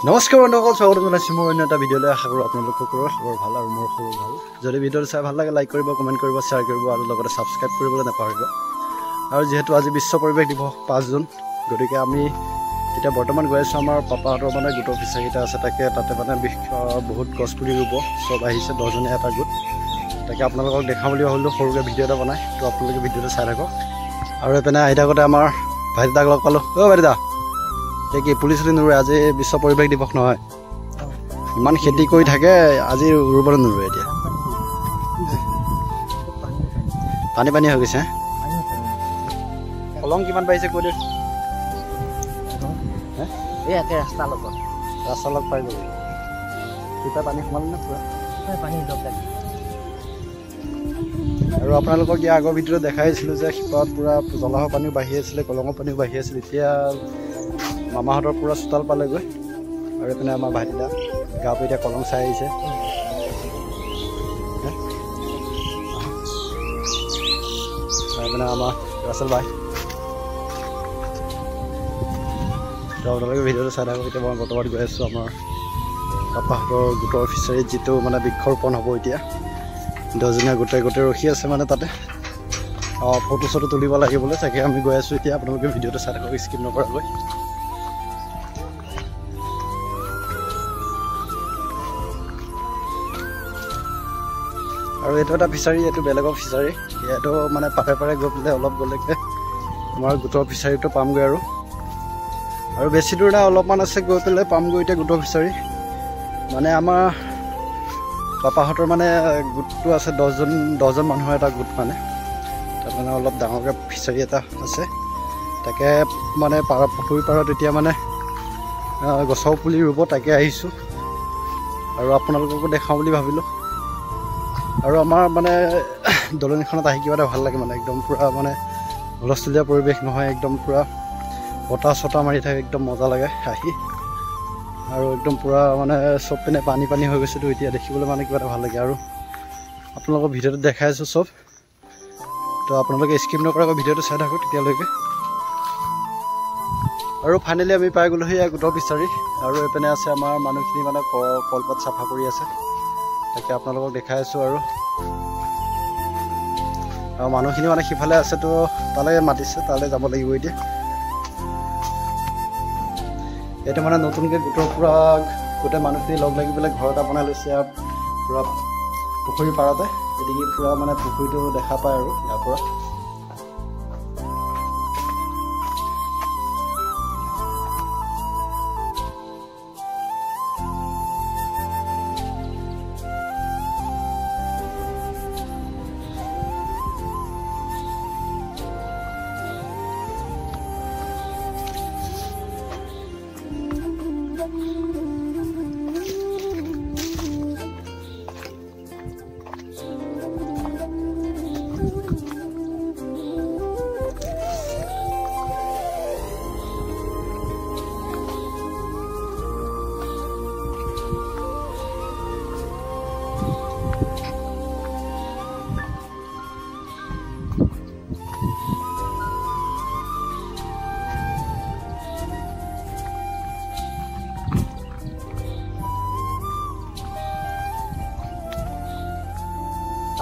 নমস্কাৰ বন্ধুসকল, স্বাগতম জনাইছোঁ মোৰ অন্য এটা ভিডিঅ'লৈ। আশা কৰোঁ আপোনালোকৰ খবৰ ভাল আৰু মোৰ খবৰ ভাল। যদি ভিডিঅ'টো চাই ভাল লাগে লাইক কৰিব, কমেণ্ট কৰিব, শ্বেয়াৰ কৰিব আৰু লগতে ছাবস্ক্ৰাইব কৰিবলৈ নাপাহৰিব। আৰু যিহেতু আজি বিশ্ব পৰিৱেশ দিৱস 5 জুন, গতিকে আমি এতিয়া বৰ্তমান গৈ আছোঁ আমাৰ পাপাহঁতৰ মানে গোটৰ অফিচাৰকেইটা আছে, তাতে মানে বহুত গছ পুলি ৰুব। চব আহিছে, 10জনীয়া এটা গোট। তাকে আপোনালোকক দেখাম বুলি ভাবিলোঁ সৰুকৈ ভিডিঅ' এটা বনাই, তো আপোনালোকে ভিডিঅ'টো চাই থাকক। আৰু এইপিনে আহি থাকোঁতে আমাৰ ভাইটিদাক লগ পালোঁ। ভাইটিদা, এতিয়া কি পুলি চুলি নোৰোৱে? আজি বিশ্ব পৰিৱেশ দিৱস নহয়, ইমান খেতি কৰি থাকে, আজি ৰুবলৈ নোৰোৱে? এতিয়া পানী পানী হৈ গৈছে। কলং কিমান বাঢ়িছে কৈ দিয়ক। ৰাস্তাৰ লগত পাই যাব। কিবা পানী সোমালে নে পুৰা? পানী আৰু আপোনালোকক দিয়া আগৰ ভিডিঅ'ত দেখাইছিলোঁ যে শিপাত পূৰা জলাশৰ পানীও বাঢ়ি আছিলে, কলঙৰ পানীও বাঢ়ি আছিলে। এতিয়া মামাহঁতৰ পূৰা চোতাল পালেগৈ। আৰু এইপিনে আমাৰ ভাইটিদা গাঁৱৰ এতিয়া কলং চাই আহিছে। এইপিনে আমাৰ ৰাছেল ভাই। তো আপোনালোকে ভিডিঅ'টো চাই থাকক। এতিয়া মই বৰ্তমান গৈ আছোঁ আমাৰ পাপাহঁতৰ গোটৰ ফিচাৰীত, যিটো মানে বৃক্ষৰোপণ হ'ব এতিয়া। 10জনীয়া গোটে ৰখি আছে মানে তাতে ফটো চটো তুলিব লাগিবলৈ। তাকে আমি গৈ আছোঁ এতিয়া। আপোনালোকে ভিডিঅ'টো চাই থাকক স্কিপ নকৰাকৈ। আৰু এইটো এটা ফিচাৰী, এইটো বেলেগৰ ফিচাৰী। ইয়াতো মানে পাৰে গৈ পেলাই অলপ গ'লেকে আমাৰ গোটৰ ফিচাৰীটো পামগৈ। আৰু বেছি দূৰ নাই, অলপমান আছে, গৈ পেলাই পামগৈ এতিয়া গোটৰ ফিচাৰী। মানে আমাৰ পাপাহঁতৰ মানে গোটটো আছে, 10জন মানুহৰ এটা গোট মানে। তাত মানে অলপ ডাঙৰকৈ ফিচাৰী এটা আছে। তাকে মানে পুখুৰী পাৰত এতিয়া মানে গছৰ পুলি ৰুব, তাকে আহিছোঁ আৰু আপোনালোককো দেখাওঁ বুলি ভাবিলোঁ। আৰু আমাৰ মানে দলনিখনত আহি কিবা এটা ভাল লাগে মানে, একদম পূৰা মানে হুলস্থুলীয়া পৰিৱেশ নহয়, একদম পূৰা বতাহ চতাহ মাৰি থাকে, একদম মজা লাগে আহি। আৰু একদম পূৰা মানে চব পিনে পানী হৈ গৈছেতো, এতিয়া দেখিবলৈ মানে কিবা এটা ভাল লাগে। আৰু আপোনালোকৰ ভিডিঅ'টো দেখাই আছোঁ চব, তো আপোনালোকে স্কিপ নকৰাকৈ ভিডিঅ'টো চাই থাকক তেতিয়ালৈকে। আৰু ফাইনেলি আমি পাই গ'লোহি গোটৰ ফিচাৰী। আৰু এইপিনে আছে আমাৰ মানুহখিনি মানে কলপাত চাফা কৰি আছে, তাকে আপোনালোকক দেখাই আছোঁ। আৰু মানুহখিনি মানে সিফালে আছে, তো তালৈ মাতিছে, তালৈ যাব লাগিব এতিয়া। এইটো মানে নতুনকৈ গোটৰ পূৰা গোটেই মানুহখিনি লগ লাগি পেলাই ঘৰ এটা বনাই লৈছে আৰু পূৰা পুখুৰীৰ পাৰতে। গতিকে পূৰা মানে পুখুৰীটো দেখা পায় আৰু ইয়াৰ পৰা।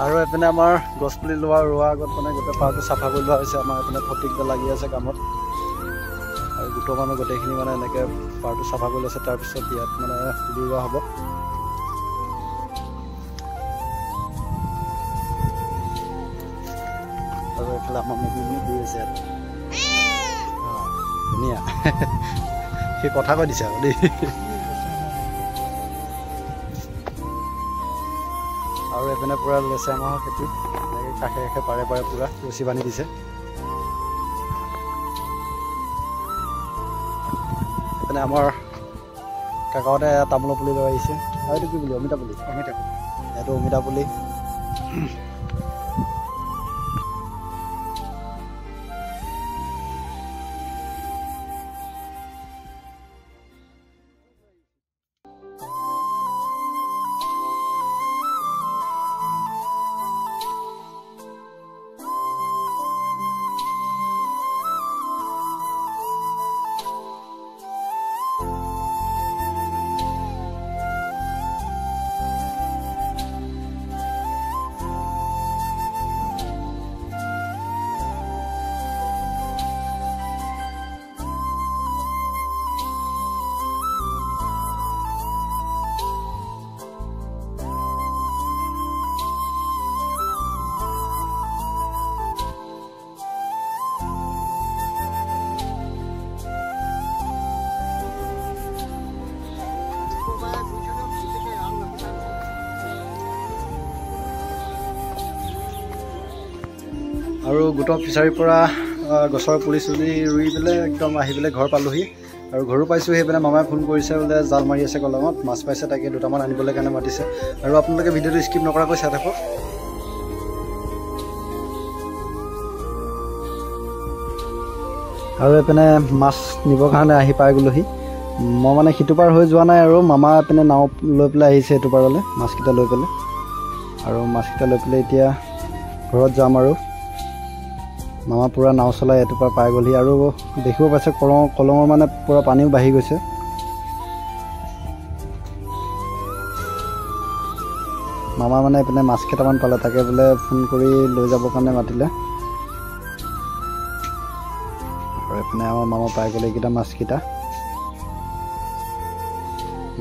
আৰু এইপিনে আমাৰ গছপুলি ৰোৱাৰ আগত মানে গোটেই পাৰটো চাফা কৰি লোৱা হৈছে। আমাৰ এইপিনে ফটিকটা লাগি আছে কামত, আৰু গোটৰ মানুহ গোটেইখিনি মানে এনেকৈ পাৰটো চাফা কৰি লৈছে। তাৰপিছত ইয়াত মানে পুলি ৰোৱা হ'ব। আৰু এইফালে আমাৰ মুৰ্গী শুই আছে ইয়াত, ধুনীয়া। সি কথা কৈ দিছে আকৌ দেই। আৰু এইপিনে পূৰা লেচেৰা মাহৰ খেতি, এনেকৈ কাষে পাৰে পূৰা ৰছী বান্ধি দিছে। এইপিনে আমাৰ কাকাহঁতে তামোলৰ পুলি লৈ আহিছে। আৰু এইটো কি পুলি? অমিতা পুলি। এইটো অমিতা পুলি। আৰু গোটৰ ফিচাৰীৰ পৰা গছৰ পুলি চুলি ৰুই পেলাই একদম আহি পেলাই ঘৰ পালোহি আৰু ঘৰো পাইছোঁ। সেইপিনে মামাই ফোন কৰিছে বোলে জাল মাৰি আছে কলঙত, মাছ পাইছে, তাকে দুটামান আনিবলৈ কাৰণে মাতিছে। আৰু আপোনালোকে ভিডিঅ'টো স্কিপ নকৰাকৈ চাই থাকক। আৰু এইপিনে মাছ নিবৰ কাৰণে আহি পাই গ'লোহি। মই মানে সিটো পাৰ হৈ যোৱা নাই আৰু মামা এইপিনে নাও লৈ পেলাই আহিছে এইটো পাৰলৈ মাছকেইটা লৈ পেলাই। আৰু মাছকেইটা লৈ পেলাই এতিয়া ঘৰত যাম আৰু মামা পূৰা নাও চলাই এইটো পাৰ পাই গ'লহি। আৰু দেখিব পাইছে কলঙৰ মানে পূৰা পানীও বাঢ়ি গৈছে। মামা মানে এইপিনে মাছ কেইটামান পালে, তাকে বোলে ফোন কৰি লৈ যাবৰ কাৰণে মাতিলে। আৰু এইপিনে আমাৰ মামা পাই গ'লে এইকেইটা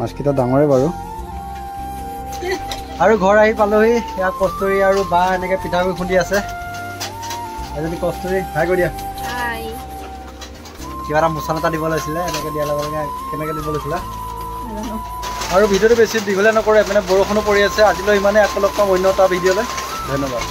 মাছকেইটা ডাঙৰে বাৰু। আৰু ঘৰ আহি পালোহি। ইয়াত কস্তুৰী আৰু বা এনেকৈ পিঠাগুড়ি খুন্দি আছে। এজনী কস্তুৰী হাই কৰি দিয়া। কিবা এটা মোচান এটা দিব লাগিছিলে, এনেকৈ দিয়াৰ লগে লগে কেনেকৈ দিব লাগিছিলে। আৰু ভিডিঅ'টো বেছি দীঘলীয়া নকৰে, এইপিনে বৰষুণো পৰি আছে। আজিলৈ ইমানেই, আকৌ লগ পাম অন্য এটা ভিডিঅ'লৈ। ধন্যবাদ।